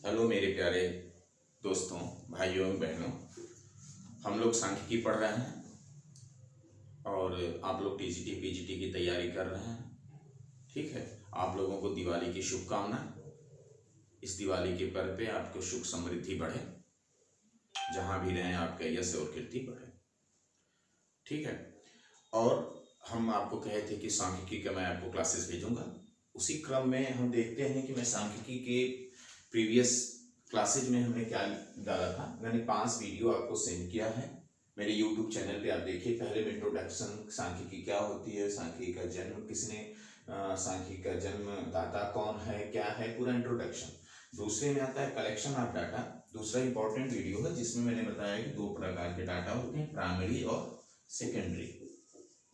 Hello मेरे प्यारे दोस्तों, भाइयों बहनों। हम लोग सांख्यिकी पढ़ रहे हैं और आप लोग टीजीटी पीजीटी की तैयारी कर रहे हैं। ठीक है, आप लोगों को दिवाली की शुभकामनाएं। इस दिवाली के पर्व पे आपको सुख समृद्धि बढ़े, जहाँ भी रहें आपका यश और कीर्ति बढ़े। ठीक है, और हम आपको कहे थे कि सांख्यिकी का मैं आपको क्लासेस भेजूंगा। उसी क्रम में हम देखते हैं कि मैं सांख्यिकी के प्रीवियस क्लासेज में हमने क्या डाला था। मैंने 5 वीडियो आपको सेंड किया है मेरे यूट्यूब चैनल पे, आप देखिए। पहले में इंट्रोडक्शन, सांख्यिकी क्या होती है, सांख्यिकी का जन्म किसने, सांख्यिकी का जन्म दाता कौन है, क्या है, पूरा इंट्रोडक्शन। दूसरे में आता है कलेक्शन ऑफ डाटा। दूसरा इंपॉर्टेंट वीडियो है जिसमें मैंने बताया कि 2 प्रकार के डाटा होते हैं, प्राइमरी और सेकेंडरी।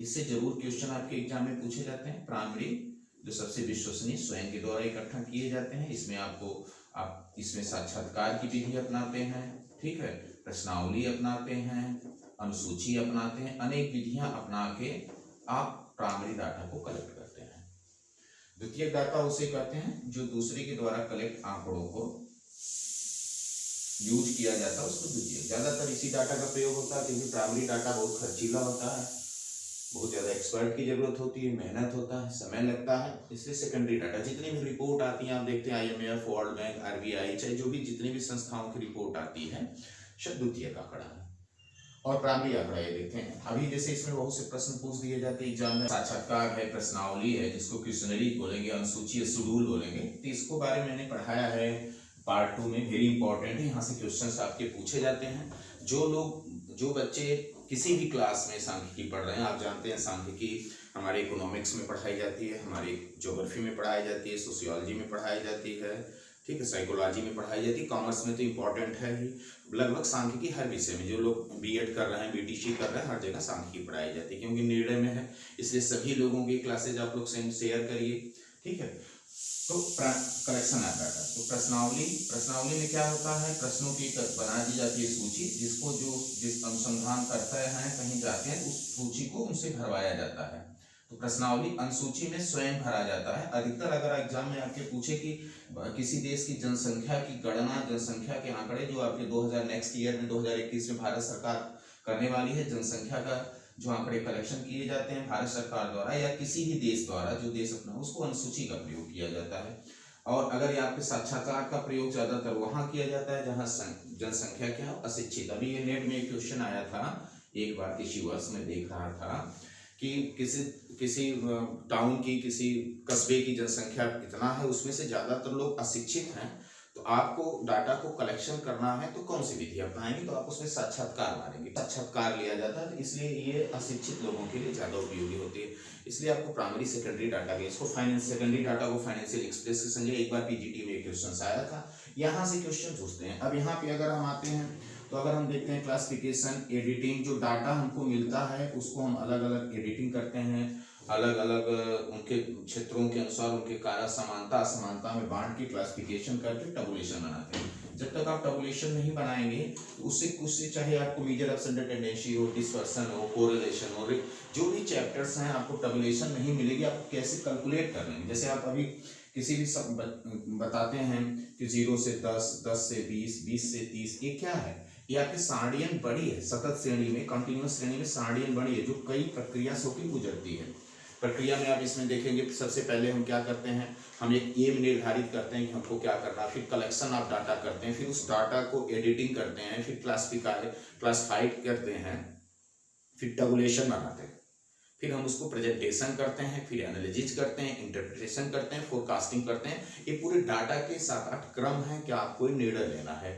इससे जरूर क्वेश्चन आपके एग्जाम में पूछे जाते हैं। प्राइमरी जो सबसे विश्वसनीय, स्वयं के द्वारा इकट्ठा किए जाते हैं, इसमें आप इसमें साक्षात्कार की विधि अपनाते हैं। ठीक है, प्रश्नावली अपनाते हैं, अनुसूची अपनाते हैं, अनेक विधियां अपना के आप प्राइमरी डाटा को कलेक्ट करते हैं। द्वितीयक डाटा उसे कहते हैं जो दूसरे के द्वारा कलेक्ट आंकड़ों को यूज किया जाता है, उसको द्वितीयक। ज्यादातर इसी डाटा का प्रयोग होता है क्योंकि प्राइमरी डाटा बहुत खर्चीला होता है, बहुत ज़्यादा एक्सपर्ट की जरूरत होती है, मेहनत होता है, समय लगता है। इसलिए सेकेंडरी डाटा, जितनी भी रिपोर्ट आती है आप देखते हैं, IMF, वर्ल्ड बैंक, RBI, चाहे जो भी जितनी भी संस्थाओं की रिपोर्ट आती है, सब द्वितीयक आंकड़ा है। और प्राइमरी आंकड़ा ये देखते हैं। अभी जैसे इसमें बहुत से प्रश्न पूछ दिए जाते हैं एग्जाम में, साक्षात्कार है, प्रश्नावली है, जिसको क्वेश्चनरी बोलेंगे, अनुसूची है, शेड्यूल बोलेंगे। तो इसको बारे में मैंने पढ़ाया है पार्ट 2 में, वेरी इंपॉर्टेंट है। यहाँ से क्वेश्चन आपके पूछे जाते हैं। जो बच्चे किसी भी क्लास में सांख्यिकी पढ़ रहे हैं, आप जानते हैं सांख्यिकी हमारे इकोनॉमिक्स में पढ़ाई जाती है, हमारी ज्योग्राफी में पढ़ाई जाती है, सोशियोलॉजी में पढ़ाई जाती है, ठीक है, साइकोलॉजी में पढ़ाई जाती है, कॉमर्स में तो इम्पोर्टेंट है ही। लगभग सांख्यिकी हर विषय में, जो लोग BEd कर रहे हैं, BTC कर रहे हैं, हर जगह सांख्यिकी पढ़ाई जाती है क्योंकि निर्णय में है। इसलिए सभी लोगों की क्लासेज आप लोग शेयर करिए। ठीक है, तो कलेक्शन ऑफ डाटा। तो प्रश्नावली में क्या होता है, प्रश्नों की बना दी जाती है सूची, जिसको जिस अनुसंधान करते हैं, कहीं जाते हैं, उस सूची को उनसे भरवाया जाता है। तो प्रश्नावली अनुसूची में स्वयं भरा जाता है। अधिकतर अगर एग्जाम में आपके पूछे कि किसी देश की जनसंख्या की गणना, जनसंख्या के आंकड़े जो आपके 2000 नेक्स्ट ईयर में 2021 में भारत सरकार करने वाली है, जनसंख्या का जो आंकड़े कलेक्शन किए जाते हैं भारत सरकार द्वारा या किसी भी देश द्वारा, जो देश अपना, उसको अनुसूची का प्रयोग किया जाता है। और अगर ये आपके साक्षात्कार का प्रयोग ज्यादातर वहां किया जाता है जहां जनसंख्या क्या है, अशिक्षित। अभी ये नेट में एक क्वेश्चन आया था, एक बार किसी वर्ष में देख रहा था कि किसी टाउन की, किसी कस्बे की जनसंख्या कितना है, उसमें से ज्यादातर लोग अशिक्षित हैं। तो आपको डाटा को कलेक्शन करना है तो कौन सी विधि अपनाएंगे, तो आप उसमें साक्षात्कार मारेंगे, साक्षात्कार लिया जाता है। तो इसलिए ये अशिक्षित लोगों के लिए ज्यादा उपयोगी होती है। इसलिए आपको प्राइमरी सेकेंडरी डाटा के, इसको सेकेंडरी डाटा को फाइनेंशियल एक्सप्रेस के संजय, एक बार PGT में क्वेश्चन आया था, यहाँ से क्वेश्चन पूछते हैं। अब यहाँ पे अगर हम आते हैं तो अगर हम देखते हैं क्लासिफिकेशन, एडिटिंग, जो डाटा हमको मिलता है उसको हम अलग अलग एडिटिंग करते हैं, अलग अलग उनके क्षेत्रों के अनुसार उनके कारक समानता असमानता में बांट के क्लासिफिकेशन करके टबुलेशन बनाते हैं। जब तक आप टबुलेशन नहीं बनाएंगे तो उससे कुछ से, चाहे आपको मेजर ऑफ सेंटर टेंडेंसी हो, डिस्पर्सन हो, कोरिलेशन हो, जो भी चैप्टर्स हैं, आपको टबुलेशन नहीं मिलेगी। आप कैसे कैलकुलेट कर लेंगे, जैसे आप अभी किसी भी सब बताते हैं कि 0 से 10, 10 से 20, 20 से 30, ये क्या है, ये आपकी सारणियन बड़ी है। सतत श्रेणी में, कंटिन्यूअस श्रेणी में सारणियन बड़ी है, जो कई प्रक्रिया से होकर गुजरती है। प्रक्रिया में आप इसमें देखेंगे, सबसे पहले हम क्या करते हैं, हम एक एम निर्धारित करते हैं कि हमको क्या करना है, फिर कलेक्शन ऑफ डाटा करते हैं, फिर उस डाटा को एडिटिंग करते हैं, फिर क्लासिफाइड करते हैं, फिर टबुलेशन बनाते हैं, फिर हम उसको प्रेजेंटेशन करते हैं, फिर एनालिसिस करते हैं, इंटरप्रिटेशन करते हैं, फोरकास्टिंग करते हैं। ये पूरे डाटा के 7-8 क्रम है कि आपको निर्णय लेना है।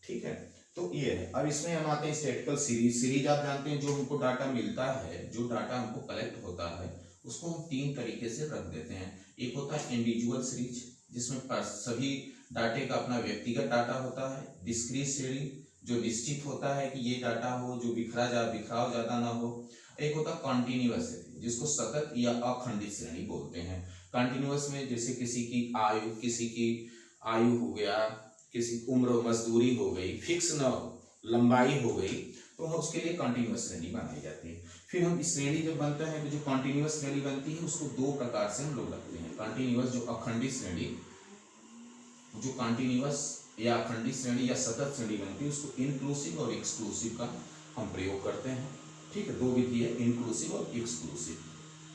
ठीक है, तो ये है। अब इसमें हम आते हैं स्टैटिस्टिकल सीरीज आप जानते हैं, जो हमको डाटा मिलता है, जो डाटा हमको कलेक्ट होता है, उसको हम 3 तरीके से रख देते हैं। एक होता है इंडिविजुअल सीरीज, जिसमें सभी डाटे का अपना व्यक्तिगत डाटा होता है। डिस्क्रीट सीरीज, जो निश्चित होता है कि ये डाटा हो, जो बिखराव ज्यादा ना हो। एक होता है कॉन्टिन्यूअस सीरीज, जिसको सतत या अखंडित श्रेणी बोलते हैं। कॉन्टिन्यूअस में जैसे किसी की आयु हो गया, किसी उम्र मजदूरी हो गई, फिक्स न लंबाई हो गई, तो उसके लिए कंटिन्यूअस श्रेणी बनाई जाती है। फिर हम इस श्रेणी जब बनता है तो जो कंटिन्यूअस श्रेणी बनती है उसको 2 प्रकार से हम लोग रखते हैं। कंटिन्यूअस जो अखंडित श्रेणी, जो कंटिन्यूअस या अखंडित श्रेणी या सतत श्रेणी बनती है उसको इंक्लूसिव और एक्सक्लूसिव का हम प्रयोग करते हैं। ठीक है, दो विधि है, इंक्लूसिव और एक्सक्लूसिव।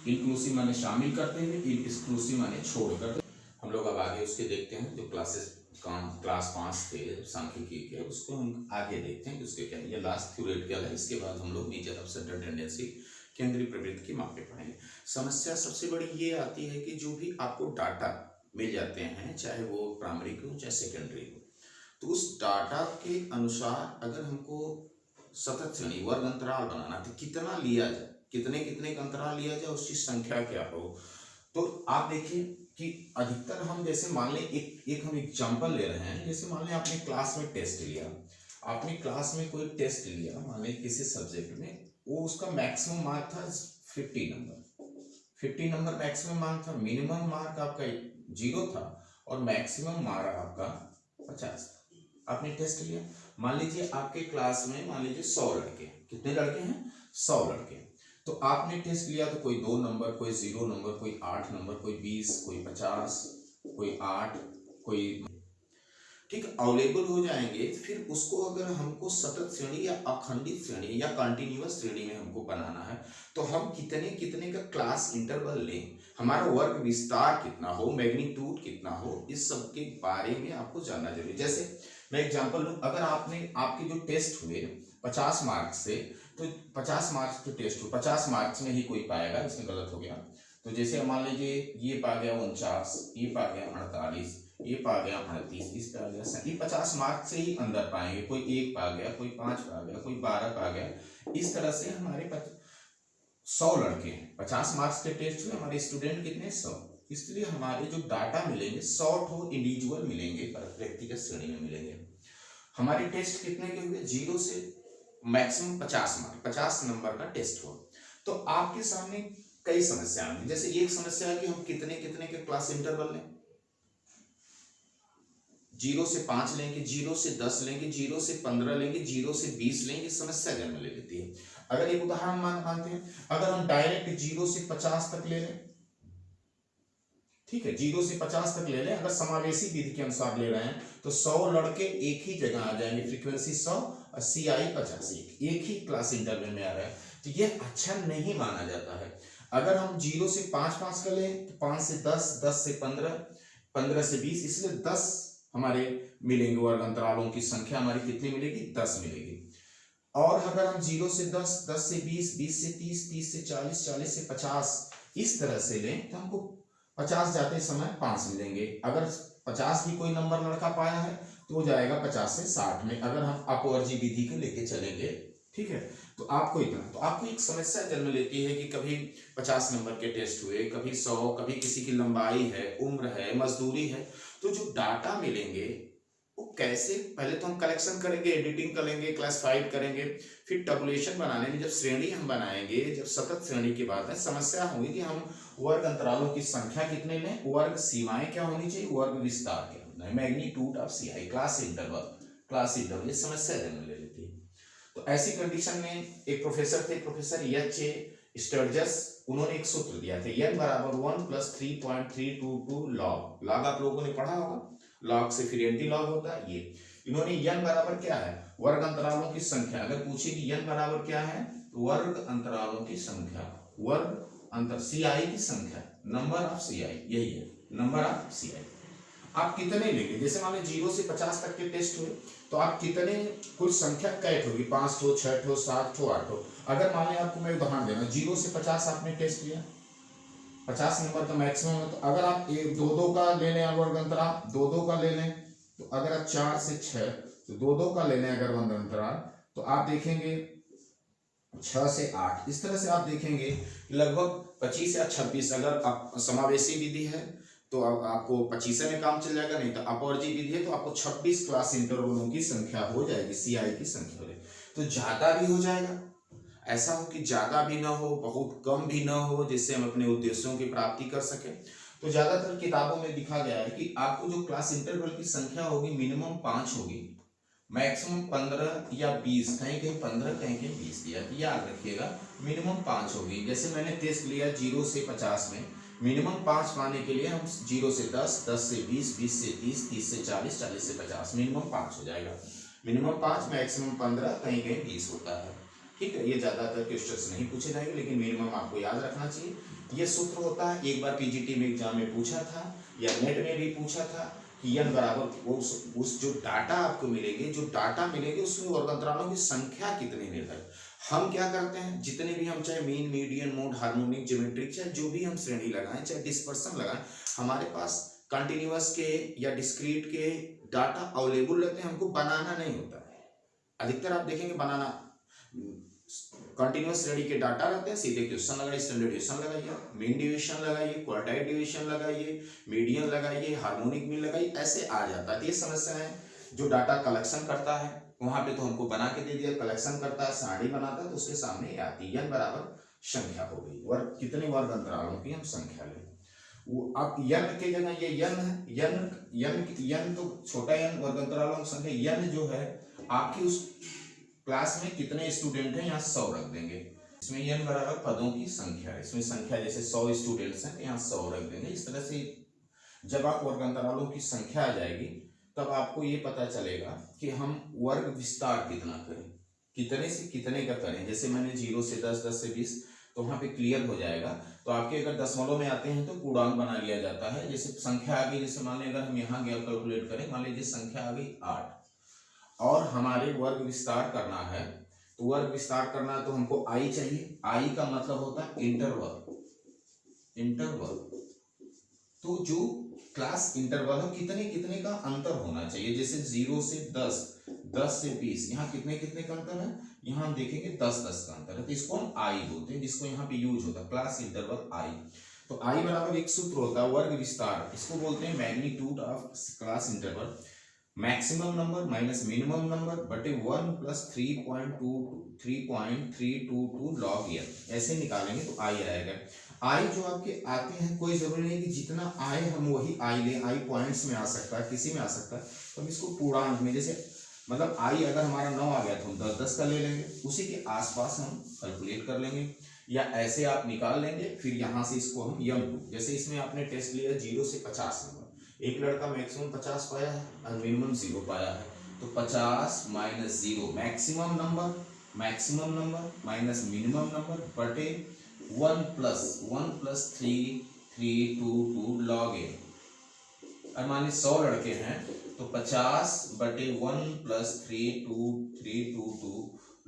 इंक्लूसिव माने शामिल करते हैं, एक्सक्लूसिव माने छोड़ करते। हम लोग अब आगे उसके देखते हैं, जो क्लास 5 थे सांख्यिकी के, उसको हम आगे देखते हैं कि उसके क्या है। ये लास्ट थ्योरेटिकल है, इसके बाद हम लोग नेचर ऑफ सेंट्रल टेंडेंसी, केंद्रीय प्रवृत्ति की मापे पढ़ेंगे। समस्या सबसे बड़ी ये आती है कि जो भी आपको डाटा मिल जाते हैं, चाहे वो प्राइमरी हो चाहे सेकेंडरी हो, तो उस डाटा के अनुसार अगर हमको सतत श्रेणी वर्ग अंतराल बनाना, तो कितना लिया जाए, कितने कितने का अंतराल लिया जाए, उसकी संख्या क्या हो। तो आप देखिए कि अधिकतर हम जैसे मान लें एक हम एग्जांपल ले रहे हैं, जैसे मान लें आपने क्लास में टेस्ट लिया, आपने क्लास में कोई टेस्ट लिया, मान लें किसी सब्जेक्ट में, वो उसका मैक्सिमम मार्क था 50 नंबर मैक्सिमम मार्क था। मिनिमम मार्क आपका 0 था और मैक्सिमम मार्क आपका 50 था। आपने टेस्ट लिया, मान लीजिए आपके क्लास में मान लीजिए 100 लड़के, कितने लड़के हैं, 100 लड़के। तो आपने टेस्ट लिया तो कोई 2 नंबर, कोई 0 नंबर, कोई 8 नंबर, कोई 20, कोई 50, कोई 8, कोई, ठीक, अवेलेबल हो जाएंगे। फिर उसको अगर हमको सतत श्रेणी या अखंडित श्रेणी या कंटिन्यूअस श्रेणी में हमको बनाना है, तो हम कितने कितने का क्लास इंटरवल लें, हमारा वर्ग विस्तार कितना हो, मैग्नीट्यूड कितना हो, इस सब के बारे में आपको जानना जरूरी। जैसे मैं एग्जांपल लूं, अगर आपके जो टेस्ट हुए 50 मार्क्स से, तो 50 मार्क्स के टेस्ट हो, 50 मार्क्स में ही कोई पाएगा, इसमें गलत हो गया। तो जैसे मान लीजिए ये पा गया 49, ये पा गया 48, ये पा गया 38, इस पे आ गया 7, ये 50 मार्क्स से ही अंदर पाएंगे। कोई 1 पा गया, कोई 5 पा गया, कोई 12 पा गया। इस तरह से हमारे 100 लड़के हैं, 50 मार्क्स के टेस्ट हुए, हमारे स्टूडेंट कितने 100। इसलिए हमारे जो डाटा मिलेंगे 100 ठो इंडिविजुअल मिलेंगे, व्यक्तिगत श्रेणी में मिलेंगे। हमारे टेस्ट कितने के हुए, 0 से मैक्सिमम 50 मार्क, 50 नंबर का टेस्ट हुआ। तो आपके सामने कई समस्या आएंगी। जैसे एक समस्या है कि हम कितने कितने के क्लास इंटरवल लें, 0 से 5 लेंगे, 0 से 10 लेंगे, 0 से 15 लेंगे, 0 से 20 लेंगे, समस्या जन्म ले लेती है। अगर एक उदाहरण मानते हैं, अगर हम डायरेक्ट 0 से 50 तक ले लें, ठीक है, 0 से 50 तक ले लें, अगर समावेशी विधि के अनुसार ले रहे हैं, तो 100 लड़के एक ही जगह आ जाएंगे, फ्रीक्वेंसी 100 और CI 50, एक ही क्लास इंटरवल में आ रहा है। तो ये अच्छा नहीं माना जाता है। अगर हम 0 से 5 कर लें, तो 5 से 10, 10 से 15, 15 से 20, इसलिए 10 हमारे मिलेंगे। वर्ग अंतरालों की संख्या हमारी कितनी मिलेगी, 10 मिलेगी। और अगर हम 0 से 10, 10 से 20, 20 से 30, 30 से 40, 40 से 50 इस तरह से लें, तो हमको 50 जाते समय 5 मिलेंगे। अगर 50 भी कोई नंबर लड़का पाया है तो वो जाएगा 50 से 60 में, अगर हम अपवर्जी विधि को लेके चलेंगे, ठीक है। तो आपको इतना, तो आपको एक समस्या जन्म लेती है कि कभी 50 नंबर के टेस्ट हुए, कभी 100, कभी किसी की लंबाई है, उम्र है, मजदूरी है। तो जो डाटा मिलेंगे वो कैसे, पहले तो हम कलेक्शन करेंगे, एडिटिंग करेंगे, क्लासिफाइड करेंगे, फिर टैबुलेशन बनाने में जब श्रेणी हम बनाएंगे, जब सतत श्रेणी की बात है, समस्या होगी कि हम वर्ग अंतरालों की संख्या कितने लें, वर्ग सीमाएं क्या होनी चाहिए, वर्ग विस्तार क्या होना है, magnitude of CI, class interval, ये समस्या जन्म ले लेती है। तो ऐसी कंडीशन में एक प्रोफेसर थे, प्रोफेसर H.A. स्टर्जस, उन्होंने एक सूत्र दिया था, n बराबर 1 + 3.322 log आप लोगों ने पढ़ा होगा, लॉग से फिर एंटी लॉग होता है। ये इन्होंने n बराबर क्या है, वर्ग अंतरालों की संख्या, अगर पूछे कि n बराबर क्या है, तो वर्ग अंतरालों की संख्या, वर्ग अंतर CI की संख्या, नंबर ऑफ CI, यही है नंबर ऑफ CI। आप कितने लेंगे, जैसे मान लो 0 से 50 तक के टेस्ट हुए, तो आप कितने, कुछ संख्या कैट होगी, 5 ठो, 6 ठो, 7 ठो, 8 ठो। अगर मान लें आपको मैं उदाहरण देना, 0 से 50 आपने टेस्ट लिया, 50 नंबर का मैक्सिमम है, तो अगर आप 2-2 का ले लें वर्ग अंतराल, 2-2 का ले लें, तो अगर आप 4 से 6 तो 2-2 का ले लें अगर वर्ग अंतराल, तो आप देखेंगे 6 से 8, इस तरह से आप देखेंगे लगभग 25 या 26। अगर आप समावेशी विधि है तो आपको 25 में काम चल जाएगा, नहीं तो अपवर्जी विधि है तो आपको 26 क्लास इंटरवलों की संख्या हो जाएगी, CI की संख्या हो जाएगी। तो ज्यादा भी हो जाएगा, ऐसा हो कि ज्यादा भी ना हो, बहुत कम भी ना हो, जिससे हम अपने उद्देश्यों की प्राप्ति कर सके। तो ज्यादातर किताबों में लिखा गया है कि आपको जो क्लास इंटरवल की संख्या होगी मिनिमम 5 होगी, मैक्सिमम 15 या 20, कहीं कहीं 15, कहीं कहीं 20 दिया, याद रखिएगा मिनिमम 5 होगी। जैसे मैंने टेस्ट लिया 0 से 50 में, मिनिमम 5 पाने के लिए हम 0 से 10, 10 से 20, 20 से 30, 30 से 40, 40 से 50, मिनिमम 5 हो जाएगा। मिनिमम 5, मैक्सिमम 15, कहीं कहीं 20 होता है। ठीक है, ये ज्यादातर क्वेश्चंस नहीं पूछे जाएंगे, लेकिन मिनिमम आपको याद रखना चाहिए। ये सूत्र होता है, एक बार पीजीटी में एग्जाम में पूछा था या नेट में भी पूछा था कि n बराबर उस जो डाटा आपको मिलेंगे, जो डाटा मिलेंगे उसमें वर्ग अंतरालों की संख्या कितनी निर्धारित। हम क्या करते हैं, जितने भी हम चाहे mean, median, mode, harmonic, geometric, चाहे जो भी हम श्रेणी लगाएं, चाहे डिस्पर्सन लगाएं, हमारे पास कंटिन्यूअस के या डिस्क्रीट के डाटा अवेलेबल रहते हैं, हमको बनाना नहीं होता है। अधिकतर आप देखेंगे बनाना, कंटिन्यूअस श्रेणी के डाटा रहते हैं, सीधे क्वेश्चन लगाइए, स्टैंडर्ड डिवीजन लगाइए, मीन डिवीजन लगाइए, क्वार्टाइल डिवीजन लगाइए, मीडियन लगाइए, हार्मोनिक मीन लगाइए, ऐसे आ जाता है। ये समस्या है, जो डाटा कलेक्शन करता है वहां पे तो हमको बना के दे दिया, कलेक्शन करता है, सारणी बनाता है, तो उसके सामने आती है n बराबर संख्या हो गई, वर्ग कितने वर्ग अंतरालों की हम संख्या लें। वो अब n की जगह ये n है, n तो छोटा n वर्ग अंतरालों की संख्या, n जो है आपकी उस क्लास में कितने स्टूडेंट हैं यहाँ 100 रख देंगे। इसमें n बराबर पदों की संख्या है, इसमें संख्या जैसे 100 स्टूडेंट्स हैं यहाँ 100 रख देंगे। इस तरह से जब आप वर्ग अंतरालों की संख्या आ जाएगी तब आपको ये पता चलेगा कि हम वर्ग विस्तार कितना करें, कितने से कितने का करें। जैसे मैंने 0 से 10, 10 से 20, तो वहां पे क्लियर हो जाएगा। तो आपके अगर दशमलव में आते हैं तो पूर्णांक बना लिया जाता है। जैसे संख्या आ गई, जैसे मान लीजिए अगर हम यहाँ गया कैलकुलेट करें, मान लीजिए संख्या आ गई 8 और हमारे वर्ग विस्तार करना है, तो वर्ग विस्तार करना है तो हमको आई चाहिए। आई का मतलब होता है इंटरवल, इंटरवल तो जो क्लास इंटरवल है कितने कितने का अंतर होना चाहिए। जैसे 0 से 10, 10 से 20, यहाँ कितने कितने का अंतर है, यहाँ हम देखेंगे 10 10 का अंतर है, तो इसको हम आई बोलते हैं, जिसको यहाँ पे यूज होता है क्लास इंटरवल आई। तो आई बराबर एक सूत्र होता है वर्ग विस्तार, इसको बोलते हैं magnitude of class interval, maximum number minus minimum number बटे 1 प्लस 3.322 लॉग n, ऐसे निकालेंगे तो आई आएगा। आई जो आपके आते हैं, कोई जरूरी नहीं कि जितना आए हम वही आई लें, आई पॉइंट्स में आ सकता है, किसी में आ सकता है, तो हम इसको पूर्णांक में, जैसे मतलब आई अगर हमारा 9 आ गया तो हम 10 10 का ले लेंगे, उसी के आसपास हम कैलकुलेट कर लेंगे, या ऐसे आप निकाल लेंगे। फिर यहाँ से इसको हम m2, जैसे इसमें आपने टेस्ट लिया 0 से 50 नंबर, एक लड़का मैक्सिमम 50 पाया है और मिनिमम 0 पाया है, तो 50 minus 0 maximum number minus minimum number बटे 1 प्लस 3.322 लॉग n। और मान लीजिए 100 लड़के हैं तो 50 बटे 1 plus 3.322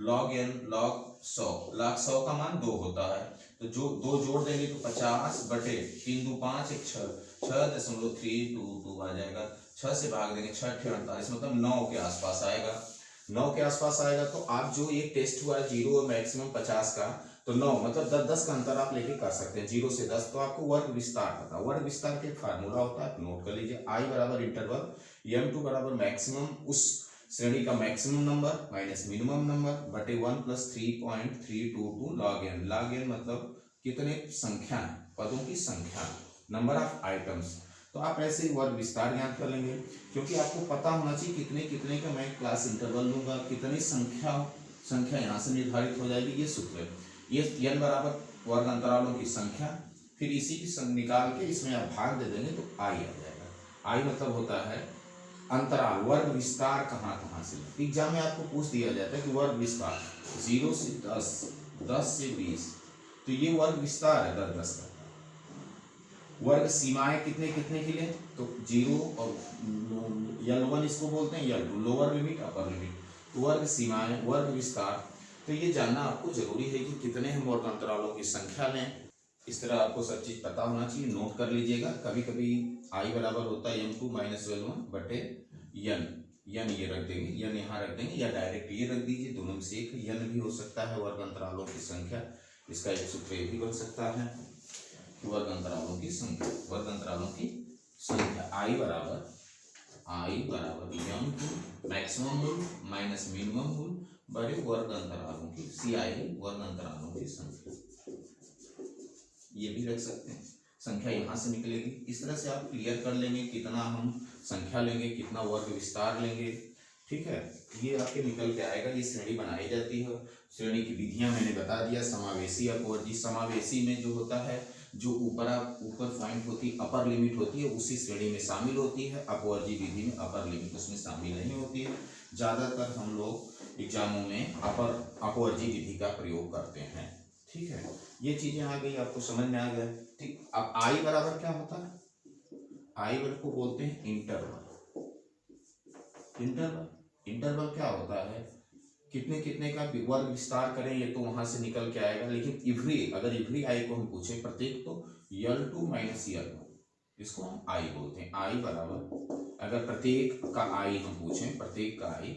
log n, log 100, log 100 का मान 2 होता है, तो जो 2 जोड़ देंगे तो 50 बटे 3 2 5 1 6.322 आ जाएगा। 6 से भाग देंगे 6 48, मतलब 9 के आसपास आएगा, 9 के आसपास आएगा। तो आप जो ये टेस्ट हुआ 0 और मैक्सिमम 50 का, तो 9 मतलब 10 10 का अंतर आप लेके कर सकते हैं, 0 से 10। तो आपको वर्ग विस्तार पता, वर्ग विस्तार के फार्मूला होता है, आप नोट कर लीजिए। आई बराबर इंटरवल, m2 बराबर मैक्सिमम, उस श्रेणी का maximum number minus minimum number बटे 1 plus 3.322 log n। Log n मतलब कितने संख्या है, पदों की संख्या, नंबर ऑफ आइटम्स। तो आप ऐसे ही वर्ग विस्तार ज्ञात कर लेंगे, क्योंकि आपको पता होना चाहिए कितने कितने का मैं क्लास इंटरवल लूंगा, कितनी संख्या यहाँ से निर्धारित हो जाएगी। ये सूत्र है, ये n बराबर वर्ग अंतरालों की संख्या, फिर इसी की निकाल के इसमें आप भाग दे देंगे तो आई आ जाएगा। आई मतलब होता है अंतराल, वर्ग विस्तार कहाँ कहाँ से। एग्जाम में आपको पूछ दिया जाता है कि वर्ग विस्तार 0 से 10, 10 से 20, तो ये वर्ग विस्तार है 10 10 का। वर्ग सीमाएं कितने कितने के लिए, तो 0 और L1 इसको बोलते हैं, L2 lower limit upper limit, तो वर्ग सीमाएं, वर्ग विस्तार। तो ये जानना आपको जरूरी है कि कितने हम वर्ग अंतरालों की संख्या लें। इस तरह आपको सब चीज पता होना चाहिए, नोट कर लीजिएगा। कभी कभी आई बराबर होता है m2 माइनस L1 बटे n, ये रख देंगे, n यहाँ रख देंगे, या डायरेक्ट ये रख दीजिए, दोनों में से एक। n भी हो सकता है वर्ग अंतरालों की संख्या, इसका एक सूत्र भी बन सकता है, वर्ग अंतरालों की संख्या, वर्ग अंतरालों की संख्या आई बराबर m2 मैक्सिमम मूल माइनस मिनिमम मूल बड़े वर्ग अंतरालों की, CI वर्ग अंतरालों की संख्या। ये भी रख सकते हैं, संख्या यहाँ से निकलेगी। इस तरह से आप क्लियर कर लेंगे कितना हम संख्या लेंगे, कितना वर्ग विस्तार लेंगे। ठीक है, ये आपके निकल के आएगा। ये श्रेणी बनाई जाती है, श्रेणी की विधियां मैंने बता दिया, समावेशी अपवर्जी। समावेशी में जो होता है जो ऊपर पॉइंट होती है, अपर लिमिट होती है, उसी श्रेणी में शामिल होती है। अपवर्जी विधि में अपर लिमिट उसमें शामिल नहीं होती है। ज़्यादातर हम लोग एग्जामों में अपवर्जी विधि का प्रयोग करते हैं। ठीक है, ये चीजें आ गई, आपको समझ में आ गया। ठीक, अब आई बराबर क्या होता है? आई बराबर को बोलते हैं इंटरवल। इंटरवल क्या होता है? कितने कितने का वर्ग विस्तार करें ये तो वहां से निकल के आएगा, लेकिन अगर इवरी आई को हम पूछे प्रत्येक, तो L2 माइनस L1, इसको हम आई बोलते हैं। आई बराबर, अगर प्रत्येक का आई हम पूछें, प्रत्येक का आई,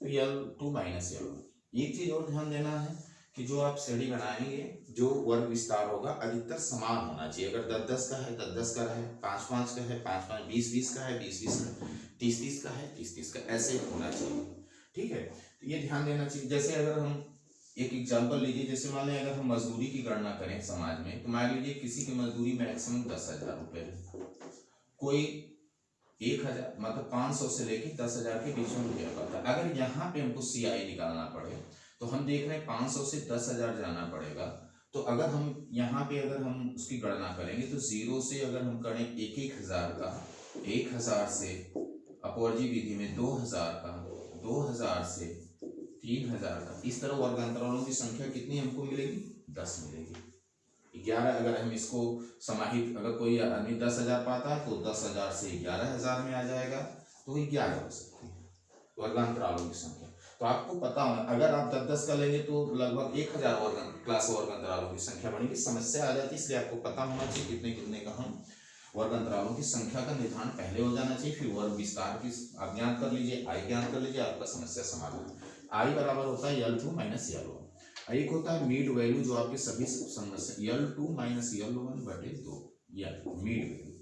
तो L2 माइनस L1। एक चीज और ध्यान देना है कि जो आप श्रेणी बनाएंगे, जो वर्ग विस्तार होगा अधिकतर समान होना चाहिए। अगर 10-10 का है 10-10 का है, 5-5 का है 5-5, 20-20 का है 20-20 का, 30-30 का है 30-30 का, ऐसे होना चाहिए। ठीक है, तो ये ध्यान देना चाहिए। जैसे अगर हम एक एग्जांपल लीजिए, जैसे मान लें अगर हम मजदूरी की गणना करें समाज में, तो मान लीजिए किसी की मजदूरी मैक्सिमम 10,000 रुपये है, कोई 1,000 मतलब 500 से लेके 10,000 के बीच में रुपया पाता है। अगर यहाँ पे हमको CI निकालना पड़े, तो हम देख रहे हैं 500 से 10,000 जाना पड़ेगा। तो अगर हम यहाँ पे अगर हम उसकी गणना करेंगे, तो 0 से अगर हम करें 1,000 का, 1,000 से अपवर्जी विधि में 2,000 का, 2,000 से 3,000 का, इस तरह वर्गांतरालों की संख्या कितनी हमको मिलेगी? 10 मिलेगी। 11 अगर हम इसको समाहित, अगर कोई आदमी 10,000 पाता है तो 10,000 से 11,000 में आ जाएगा, तो 11 हो सकती है वर्गांतरालों की संख्या। तो आपको पता होना, अगर आप 10-10 का लेंगे तो लगभग 1,000 क्लास वर्गांतरालों की संख्या बनेगी, समस्या आ जाती है। इसलिए आपको पता होना चाहिए कितने कितने का हम वर्गांतरालों की संख्या का निर्धारण पहले हो जाना चाहिए, फिर वर्ग विस्तार की आप ज्ञात कर लीजिए, आई ज्ञात कर लीजिए, आपका समस्या समाधान। आई बराबर होता है L2 माइनस L1। एक होता है मीड वैल्यू, जो आपके सभी समस्या L2 माइनस L1 बटे 2, मीड वैल्यू।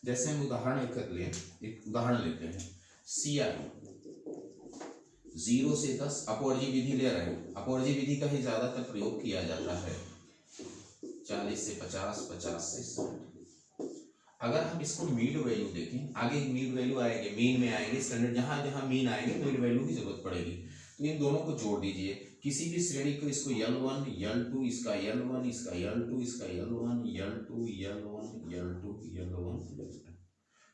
जैसे हम एक उदाहरण लेते हैं, CI 0 से 10, अपवर्जी विधि ले रहे हैं। अपवर्जी विधि का ही ज्यादातर प्रयोग किया जाता है। 40 से 50, 50 से 60। अगर हम इसको मीड वैल्यू देखें, आगे मीड वैल्यू आएंगे, मीन में आएंगे, स्टैंडर्ड जहां जहां मीन आएंगे मीड वैल्यू की जरूरत पड़ेगी। तो इन दोनों को जोड़ दीजिए, किसी भी श्रेणी को, इसको L1 L2, इसका L1 इसका L2 इसका L1 L2 L1 L2 L1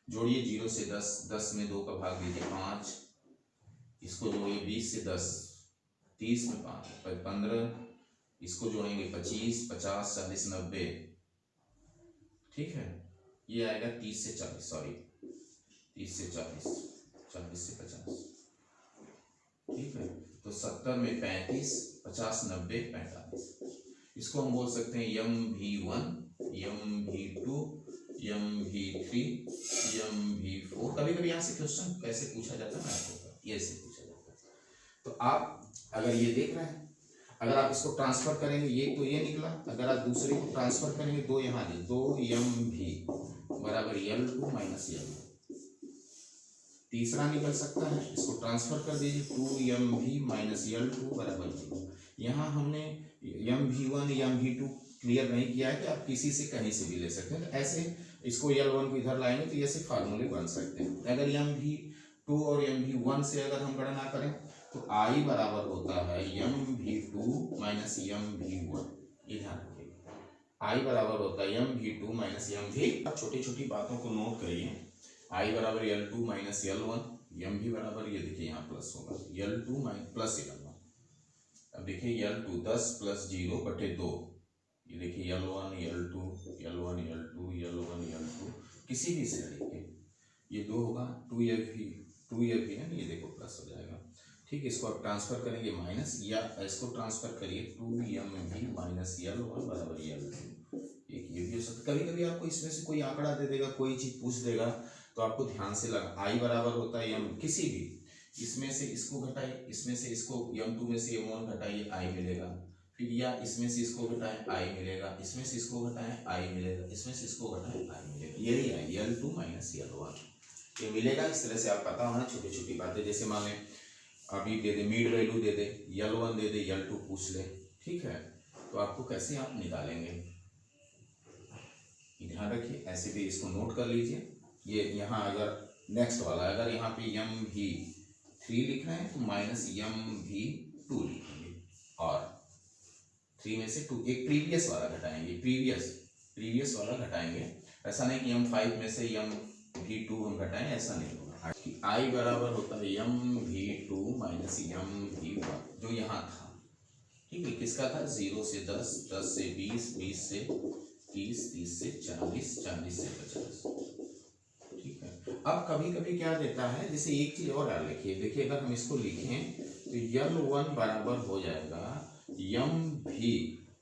जोड़िए। 0 से 10, 10 में 2 का भाग दीजिए 5, इसको जोड़िए 20 से 10, 30 में 5 15, इसको जोड़ेंगे 25, 50, 40, 90। ठीक है, ये आएगा 30 से 40, सॉरी 30 से 40, 40 से 50। ठीक है, तो 70 में 35, 50, 90, 45। इसको हम बोल सकते हैं MV1, MV2, MV3, MV4। कभी कभी यहाँ से क्वेश्चन कैसे पूछा जाता है, ये से पूछा जाता है। तो आप अगर ये देख रहे हैं, अगर आप इसको ट्रांसफर करेंगे, ये तो ये निकला, अगर आप दूसरे को ट्रांसफर करेंगे, 2 यहाँ दे, 2MV बराबर L2 माइनस L1। तीसरा निकल सकता है, इसको ट्रांसफर कर दीजिए, 2MV माइनस L2 बराबर 0। यहाँ हमने MV1 MV2 क्लियर नहीं किया है कि आप किसी से कहीं से भी ले सकते हैं। तो ऐसे इसको L1 को इधर लाएंगे तो ऐसे फार्मूले बन सकते हैं। अगर MV2 और MV1 से अगर हम गणना करें, तो I बराबर होता है MV2 माइनस MV1। ये ध्यान रखिएगा, I बराबर होता है MV2 माइनस MV। अब छोटी छोटी बातों को नोट करिए। I बराबर L2 माइनस L1, MV बराबर, ये देखिए यहाँ प्लस होगा, L2 प्लस L1। अब देखिए L2 10 प्लस 0 बटे 2, ये देखिए L1 L2 L1 L2 L1 L2, किसी भी श्रेणी के ये 2 होगा, 2FV है, ये देखो प्लस हो जाएगा। ठीक है, इसको आप ट्रांसफर करेंगे माइनस, या इसको ट्रांसफर करिए 2MV माइनस L1 बराबर L2। एक ये भी हो सकता है। कभी कभी आपको इसमें से कोई आंकड़ा दे देगा, कोई चीज पूछ देगा, तो आपको ध्यान से लगा। I बराबर होता है M, किसी भी इसमें से इसको घटाइए, इसमें से इसको M2 में से M1 घटाइए, I मिलेगा। फिर या इसमें से इसको घटाएं, I मिलेगा, इसमें से इसको घटाएं, I मिलेगा, इसमें से इसको घटाएं, I मिलेगा। यही है L2 माइनस L1, ये मिलेगा। इस तरह से आप पता होना छोटी छोटी बातें। जैसे मान लें अभी दे दे मीड वैल्यू दे दे, L1 दे दे, L2 पूछ ले, ठीक है, तो आपको कैसे आप निकालेंगे, ध्यान रखिए। ऐसे भी इसको नोट कर लीजिए। ये यहाँ अगर नेक्स्ट वाला, अगर यहाँ पे MV3 लिख रहे हैं तो माइनस MV2 लिखेंगे, और 3 में से 2, एक प्रीवियस वाला घटाएंगे, प्रीवियस प्रीवियस वाला घटाएंगे। ऐसा नहीं कि m5 में से m_v2 हम घटाएं, ऐसा नहीं होगा। I बराबर होता है m_v2 माइनस m_v1 जो यहाँ था, ठीक है। किसका था? 0 से 10, 10 से 20, 20 से 30, 30 से 40, 40 से 50, ठीक है। अब कभी कभी क्या देता है, जैसे एक चीज और याद रखिए, देखिए अगर हम इसको लिखें तो L1 बराबर हो जाएगा mv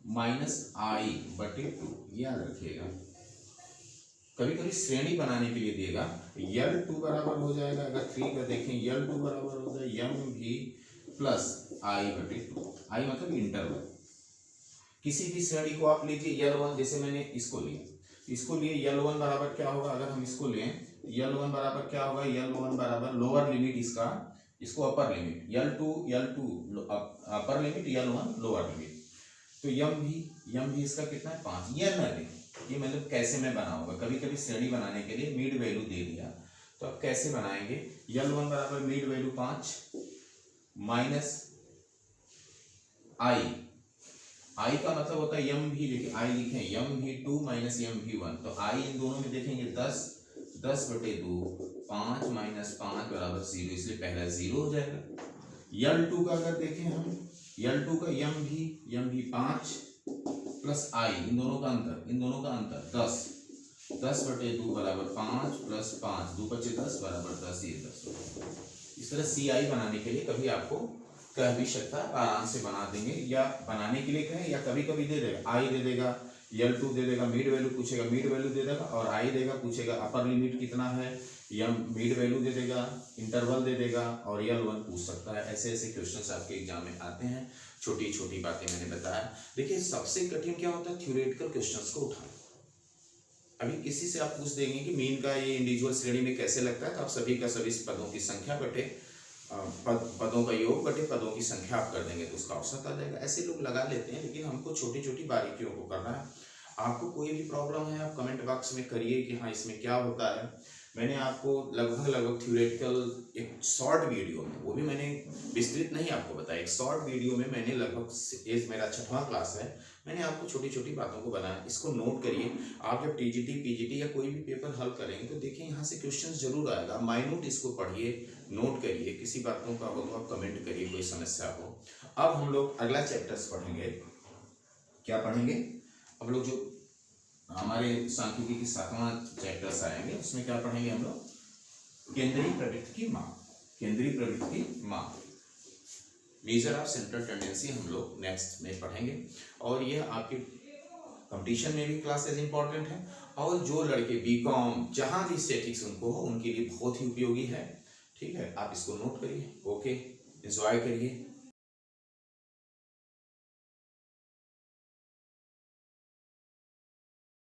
माइनस I/2, याद रखिएगा। कभी कभी श्रेणी बनाने के लिए देगा, L2 बराबर हो जाएगा, अगर 3 का देखें L2 बराबर हो जाए mv प्लस I/2, I मतलब इंटरवल। किसी भी श्रेणी को आप लीजिए L1, जैसे मैंने इसको लिए L1 बराबर क्या होगा, अगर हम इसको लें L1 बराबर क्या होगा, L1 बराबर लोअर लिमिट इसको upper limit, L2 upper limit, L1 lower limit. तो m भी इसका कितना है 5। ये मतलब कैसे मैं बनाऊंगा, कभी कभी श्रेणी बनाने के लिए मिड वैल्यू दे दिया, तो अब कैसे बनाएंगे, L1 बराबर मिड वैल्यू 5 माइनस I का मतलब होता है mv, लिखे I लिखें mv2 माइनस mv1, तो I इन दोनों में देखेंगे 10/2, 5 माइनस 5 बराबर 0, इसलिए पहला 0 हो जाएगा। L2 का अगर देखें हम, L2 का mv 5 प्लस I, इन दोनों का अंतर 10/2 बराबर 5 प्लस 5, 2 बचे 10 बराबर 10, ये 10। इस तरह CI बनाने के लिए कभी आपको कह भी सकता है, आराम से बना देंगे, या बनाने के लिए कहें, या कभी कभी दे देगा I दे देगा, L2 दे देगा, मिड वैल्यू पूछेगा, मिड वैल्यू दे देगा, और I देगा, पूछेगा अपर लिमिट कितना है, या मिड वैल्यू दे देगा, इंटरवल दे देगा, और L1 पूछ सकता है। ऐसे ऐसे क्वेश्चंस आपके एग्जाम में आते हैं। छोटी छोटी बातें मैंने बताया। देखिए सबसे कठिन क्या होता है, थ्योरेटिकल क्वेश्चंस को उठाना। अभी किसी से आप पूछ देंगे कि मीन का ये इंडिविजुअल श्रेणी में कैसे लगता है, तो आप सभी का सभी पदों की संख्या बटे पदों का योग बटे पदों की संख्या आप कर देंगे तो उसका औसत आ जाएगा। ऐसे लोग लगा लेते हैं, लेकिन हमको छोटी छोटी बारीकियों को करना है। आपको कोई भी प्रॉब्लम है आप कमेंट बॉक्स में करिए कि हाँ इसमें क्या होता है। मैंने आपको लगभग थ्योरेटिकल एक शॉर्ट वीडियो में, वो भी मैंने विस्तृत नहीं आपको बताया, एक शॉर्ट वीडियो में मैंने लगभग, ये मेरा 6वां क्लास है, मैंने आपको छोटी छोटी बातों को बनाया। इसको नोट करिए। आप जब TGT PGT या कोई भी पेपर हल करेंगे तो देखिए यहाँ से क्वेश्चन जरूर आएगा। माइन्यूट इसको पढ़िए, नोट करिए, किसी बातों का हो तो आप कमेंट करिए, कोई समस्या हो। अब हम लोग अगला चैप्टर्स पढ़ेंगे। क्या पढ़ेंगे? अब लोग जो हमारे सांख्यिकी की 7वां चैप्टर्स आएंगे, उसमें क्या पढ़ेंगे हम लोग? केंद्रीय प्रवृत्ति की माप। केंद्रीय प्रवृत्ति की माप, मेजर ऑफ सेंट्रल टेंडेंसी हम लोग नेक्स्ट में पढ़ेंगे। और यह आपके कंपटीशन में भी क्लासेस इंपॉर्टेंट है, और जो लड़के BCom जहाँ भी स्टैटिक्स उनको हो उनके लिए बहुत ही उपयोगी है। ठीक है, आप इसको नोट करिए। ओके, एंजॉय करिए।